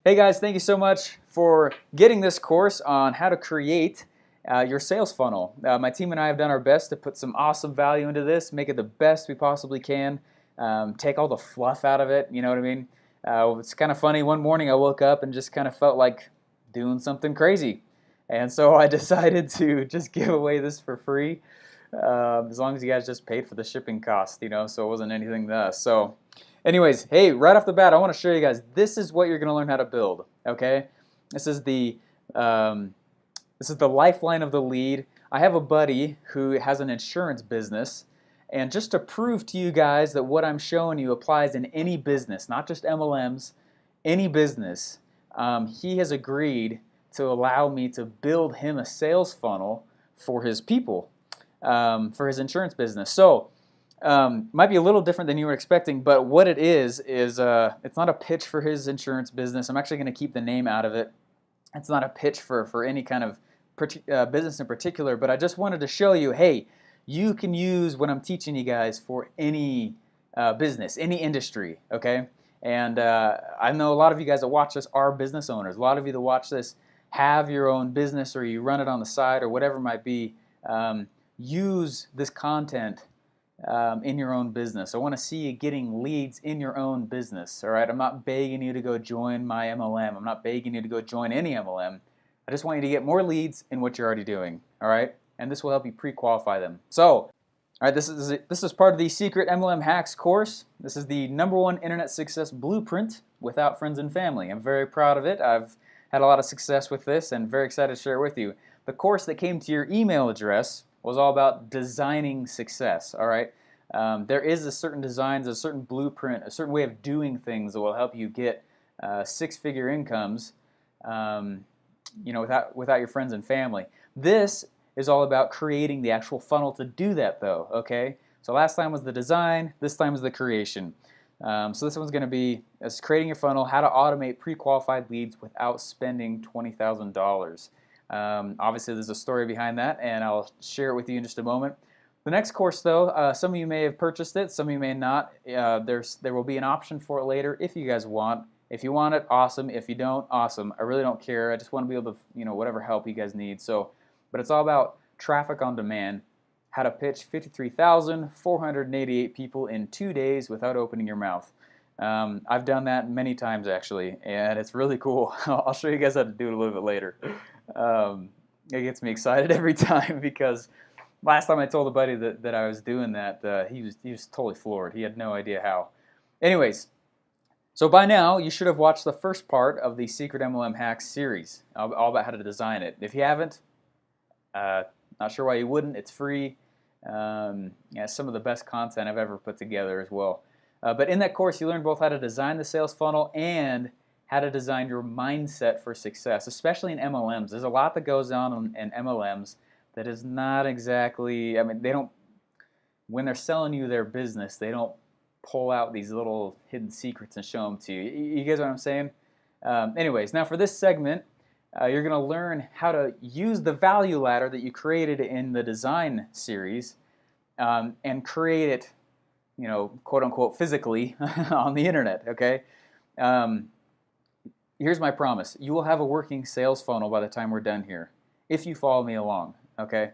Hey guys, thank you so much for getting this course on how to create your sales funnel. My team and I have done our best to put some awesome value into this, make it the best we possibly can, take all the fluff out of it, you know what I mean? It's kind of funny, one morning I woke up and just kind of felt like doing something crazy. And so I decided to just give away this for free, as long as you guys just paid for the shipping cost, so it wasn't anything to us. So anyways, hey, right off the bat, I want to show you guys, this is what you're going to learn how to build, okay? This is the um, this is the lifeline of the lead. I have a buddy who has an insurance business, and just to prove to you guys that what I'm showing you applies in any business, not just MLMs, any business, he has agreed to allow me to build him a sales funnel for his people, for his insurance business. So might be a little different than you were expecting, but what it is it's not a pitch for his insurance business. I'm actually going to keep the name out of it. It's not a pitch for any kind of business in particular, but I just wanted to show you, hey, you can use what I'm teaching you guys for any business, any industry, okay? And I know a lot of you guys that watch this are business owners. A lot of you that watch this have your own business, or you run it on the side, or whatever it might be. Use this content in your own business. I want to see you getting leads in your own business. All right, I'm not begging you to go join my MLM. I'm not begging you to go join any MLM. I just want you to get more leads in what you're already doing. All right, and this will help you pre-qualify them. So, all right, this is part of the Secret MLM Hacks course. This is the #1 internet success blueprint without friends and family. I'm very proud of it. I've had a lot of success with this and very excited to share it with you. The course that came to your email address was all about designing success, all right? There is a certain designs, a certain blueprint, a certain way of doing things that will help you get six-figure incomes, without your friends and family. This is all about creating the actual funnel to do that, though, okay? So last time was the design, this time is the creation. So this one's going to be as creating your funnel, how to automate pre-qualified leads without spending $20,000. Obviously, there's a story behind that, and I'll share it with you in just a moment. The next course, though, some of you may have purchased it, some of you may not. There will be an option for it later if you guys want. If you want it, awesome. If you don't, awesome. I really don't care. I just want to be able to, whatever help you guys need. But it's all about traffic on demand, how to pitch 53,488 people in 2 days without opening your mouth. I've done that many times, actually, and it's really cool. I'll show you guys how to do it a little bit later. It gets me excited every time because last time I told a buddy that I was doing that, he was totally floored. He had no idea how. Anyways, so by now you should have watched the first part of the Secret MLM Hacks series, all about how to design it. If you haven't, not sure why you wouldn't. It's free. Some of the best content I've ever put together as well. But in that course, you learn both how to design the sales funnel and how to design your mindset for success, especially in MLMs. There's a lot that goes on in MLMs that is not exactly, they don't, when they're selling you their business, they don't pull out these little hidden secrets and show them to you. You guys know what I'm saying? Anyways, now for this segment, you're going to learn how to use the value ladder that you created in the design series and create it, quote unquote, physically on the internet, okay? Here's my promise. You will have a working sales funnel by the time we're done here, if you follow me along, okay?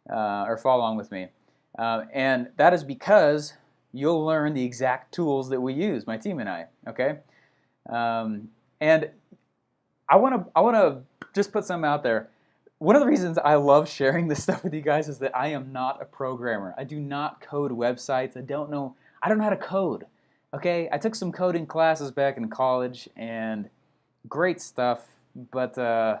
Or follow along with me. And that is because you'll learn the exact tools that we use, my team and I, okay? And I want to just put something out there. One of the reasons I love sharing this stuff with you guys is that I am not a programmer. I do not code websites. I don't know how to code, okay? I took some coding classes back in college, and great stuff, but I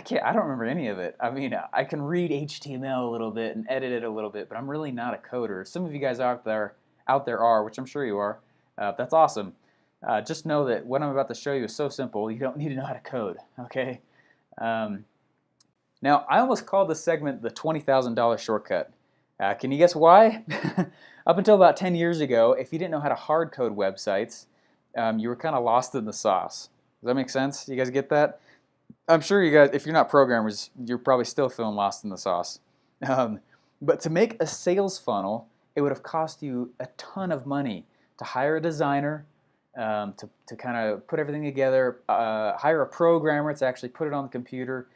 don't remember any of it. I mean, I can read HTML a little bit and edit it a little bit, but I'm really not a coder. Some of you guys out there are, which I'm sure you are. That's awesome. Just know that what I'm about to show you is so simple, you don't need to know how to code, okay? Now, I almost called this segment the $20,000 shortcut. Can you guess why? Up until about 10 years ago, if you didn't know how to hard code websites, you were kind of lost in the sauce. Does that make sense? You guys get that? I'm sure you guys, if you're not programmers, you're probably still feeling lost in the sauce. But to make a sales funnel, it would have cost you a ton of money to hire a designer, to kind of put everything together, hire a programmer to actually put it on the computer.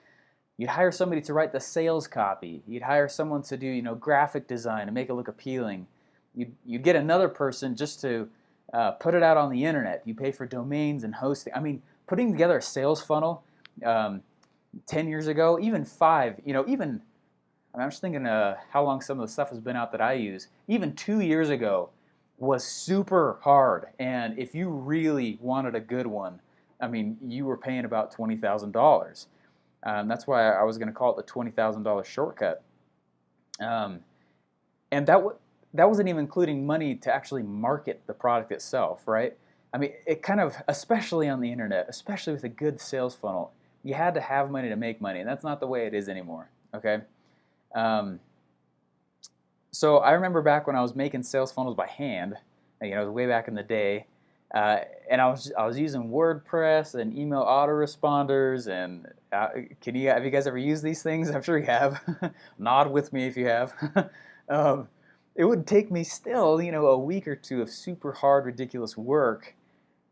You'd hire somebody to write the sales copy. You'd hire someone to do, graphic design and make it look appealing. You'd get another person just to put it out on the internet. You pay for domains and hosting. I mean, putting together a sales funnel 10 years ago, even 5, even, I'm just thinking how long some of the stuff has been out that I use. Even 2 years ago was super hard. And if you really wanted a good one, I mean, you were paying about $20,000. That's why I was going to call it the $20,000 shortcut. And that wasn't even including money to actually market the product itself, right? I mean, it kind of, especially on the internet, especially with a good sales funnel, you had to have money to make money, and that's not the way it is anymore, okay? So I remember back when I was making sales funnels by hand, way back in the day, and I was using WordPress and email autoresponders, and have you guys ever used these things? I'm sure you have. Nod with me if you have. It would take me still, a week or two of super hard, ridiculous work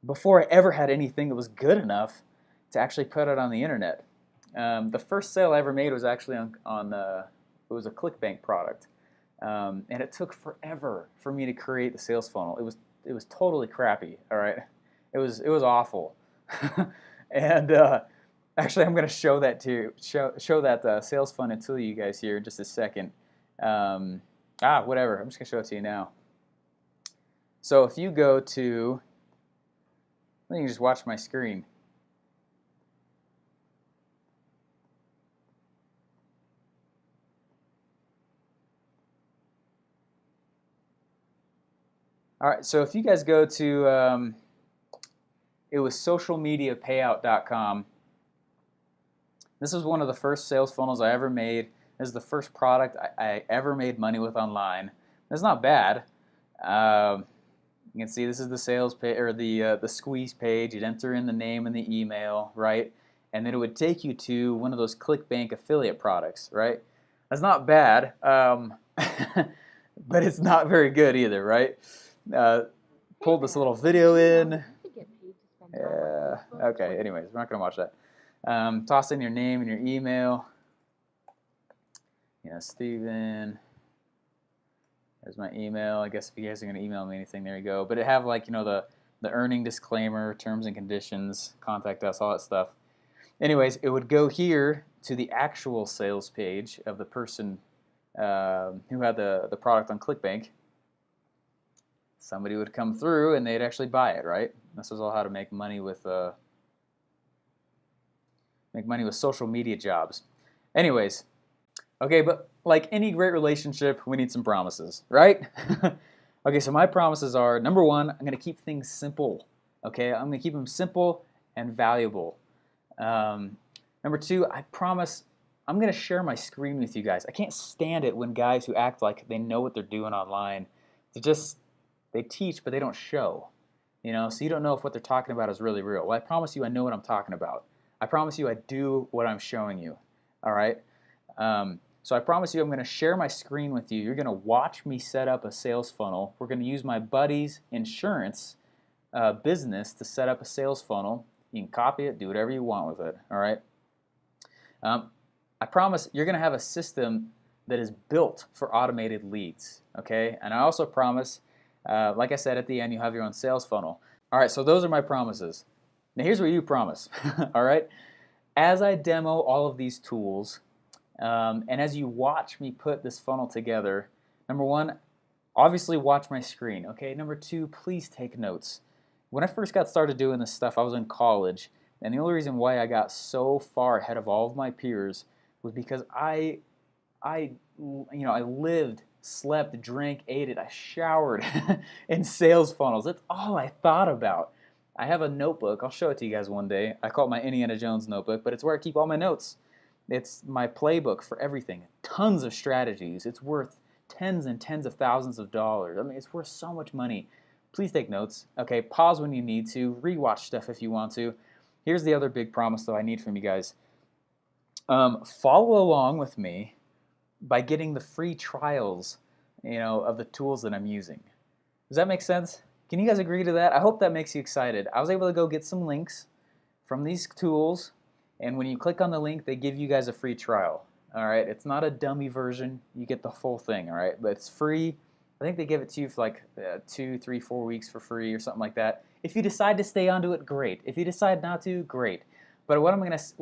before I ever had anything that was good enough to actually put it on the internet. The first sale I ever made was actually on it was a ClickBank product, and it took forever for me to create the sales funnel. It was totally crappy. All right, it was awful, and actually I'm going to show that show that sales funnel to you guys here in just a second. Whatever. I'm just going to show it to you now. So if you go to, you can just watch my screen. All right, so if you guys go to, it was socialmediapayout.com. This was one of the first sales funnels I ever made. This is the first product I ever made money with online. It's not bad. You can see this is the sales page, or the squeeze page. You'd enter in the name and the email, right? And then it would take you to one of those ClickBank affiliate products, right? That's not bad, but it's not very good either, right? Pulled this little video in. Yeah. Okay. Anyways, we're not gonna watch that. Toss in your name and your email. Steven. There's my email. I guess if you guys are going to email me anything, there you go. But it have the earning disclaimer, terms and conditions, contact us, all that stuff. Anyways, it would go here to the actual sales page of the person who had the product on ClickBank. Somebody would come through and they'd actually buy it, right? This was all how to make money with social media jobs. Anyways. Okay, but like any great relationship, we need some promises, right? Okay, so my promises are, number one, I'm going to keep things simple. Okay, I'm going to keep them simple and valuable. Number two, I promise I'm going to share my screen with you guys. I can't stand it when guys who act like they know what they're doing online, they teach, but they don't show. So you don't know if what they're talking about is really real. Well, I promise you I know what I'm talking about. I promise you I do what I'm showing you, all right? So I promise you I'm going to share my screen with you. You're going to watch me set up a sales funnel. We're going to use my buddy's insurance business to set up a sales funnel. You can copy it, do whatever you want with it, all right? I promise you're going to have a system that is built for automated leads, okay? And I also promise, like I said at the end, you'll have your own sales funnel. All right, so those are my promises. Now here's what you promise, all right? As I demo all of these tools, and as you watch me put this funnel together, number one, obviously watch my screen, okay? Number two, please take notes. When I first got started doing this stuff, I was in college, and the only reason why I got so far ahead of all of my peers was because I lived, slept, drank, ate it, I showered in sales funnels. That's all I thought about. I have a notebook. I'll show it to you guys one day. I call it my Indiana Jones notebook, but it's where I keep all my notes. It's my playbook for everything. Tons of strategies. It's worth tens and tens of thousands of dollars. I mean, it's worth so much money. Please take notes. Okay, pause when you need to. Rewatch stuff if you want to. Here's the other big promise, though, I need from you guys. Follow along with me by getting the free trials, of the tools that I'm using. Does that make sense? Can you guys agree to that? I hope that makes you excited. I was able to go get some links from these tools, and when you click on the link, they give you guys a free trial. All right, it's not a dummy version. You get the full thing, all right? But it's free. I think they give it to you for like 2, 3, 4 weeks for free or something like that. If you decide to stay onto it, great. If you decide not to, great. But what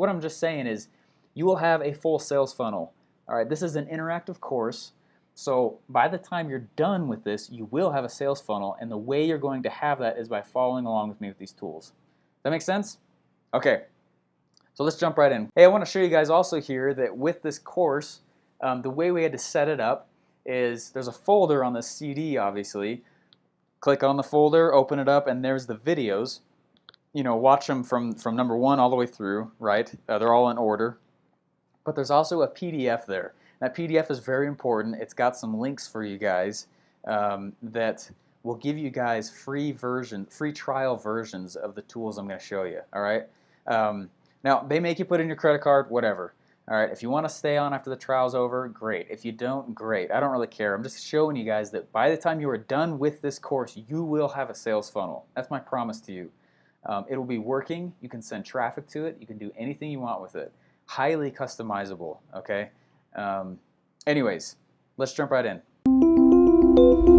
I'm just saying is, you will have a full sales funnel. All right, this is an interactive course. So by the time you're done with this, you will have a sales funnel, and the way you're going to have that is by following along with me with these tools. That make sense? Okay, so let's jump right in. Hey, I want to show you guys also here that with this course, the way we had to set it up is there's a folder on the CD, obviously. Click on the folder, open it up, and there's the videos. You know, watch them from number 1 all the way through, right? They're all in order. But there's also a PDF there. That PDF is very important. It's got some links for you guys that will give you guys free trial versions of the tools I'm going to show you. All right. Now they make you put in your credit card, whatever. All right. If you want to stay on after the trial's over, great. If you don't, great. I don't really care. I'm just showing you guys that by the time you are done with this course, you will have a sales funnel. That's my promise to you. It'll be working. You can send traffic to it. You can do anything you want with it. Highly customizable. Okay. Anyways, let's jump right in.